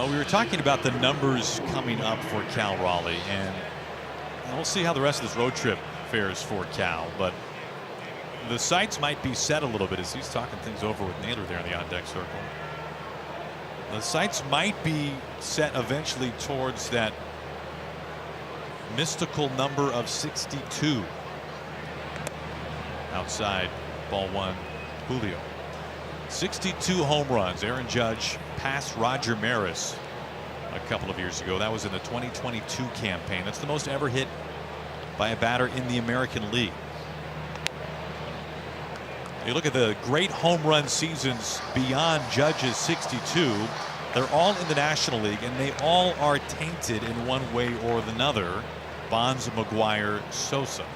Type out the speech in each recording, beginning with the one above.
Well, we were talking about the numbers coming up for Cal Raleigh, and we'll see how the rest of this road trip fares for Cal. But the sights might be set a little bit as he's talking things over with Naylor there in the on-deck circle. The sights might be set eventually towards that mystical number of 62. Outside, ball one, Julio. 62 home runs. Aaron Judge passed Roger Maris a couple of years ago. That was in the 2022 campaign. That's the most ever hit by a batter in the American League. You look at the great home run seasons beyond Judge's 62. They're all in the National League, and they all are tainted in one way or another. Bonds, McGuire, Sosa,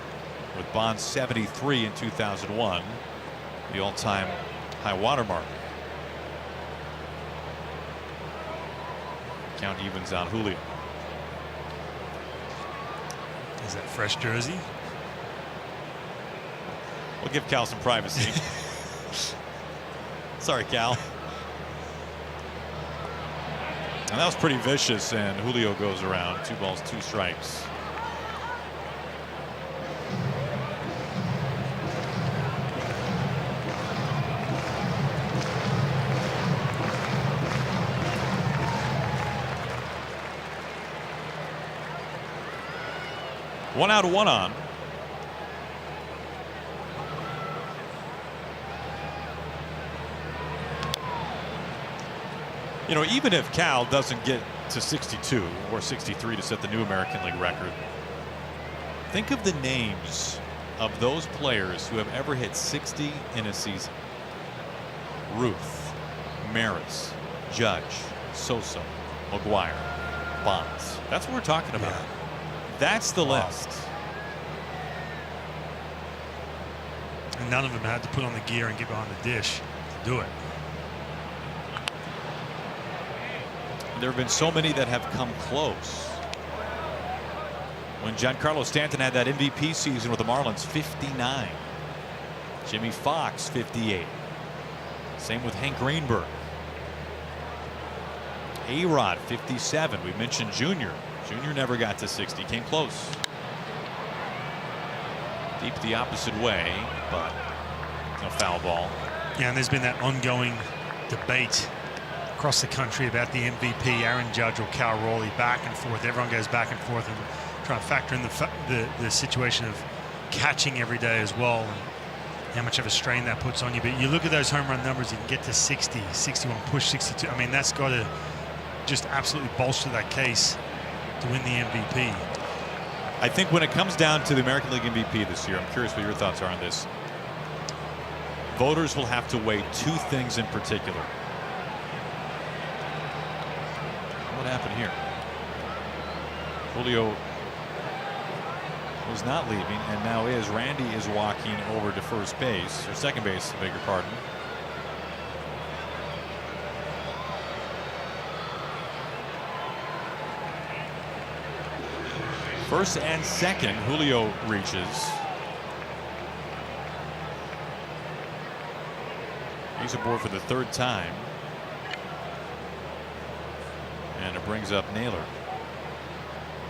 with Bonds 73 in 2001, the all-time high watermark. Count evens on Julio. Is that fresh jersey? We'll give Cal some privacy. Sorry, Cal. And that was pretty vicious, and Julio goes around. 2 balls, 2 strikes. One out, 1 on. You know, even if Cal doesn't get to 62 or 63 to set the new American League record, think of the names of those players who have ever hit 60 in a season. Ruth, Maris, Judge, Sosa, McGuire, Bonds. That's what we're talking about. Yeah. That's the list. And none of them had to put on the gear and get behind the dish to do it. There have been so many that have come close. When Giancarlo Stanton had that MVP season with the Marlins, 59. Jimmy Fox, 58. Same with Hank Greenberg. A-Rod, 57. We mentioned Junior. Junior never got to 60. Came close. Deep the opposite way, but no foul ball. Yeah, and there's been that ongoing debate across the country about the MVP, Aaron Judge or Cal Raleigh, back and forth. Everyone goes back and forth and try to factor in the situation of catching every day as well, and how much of a strain that puts on you. But you look at those home run numbers, you can get to 60, 61, push 62. I mean, that's got to just absolutely bolster that case to win the MVP. I think when it comes down to the American League MVP this year, I'm curious what your thoughts are on this. Voters will have to weigh 2 things in particular. What happened here? Julio was not leaving and now is. Randy is walking over to first base, or second base, I beg your pardon. First and second, Julio reaches. He's aboard for the 3rd time. And it brings up Naylor.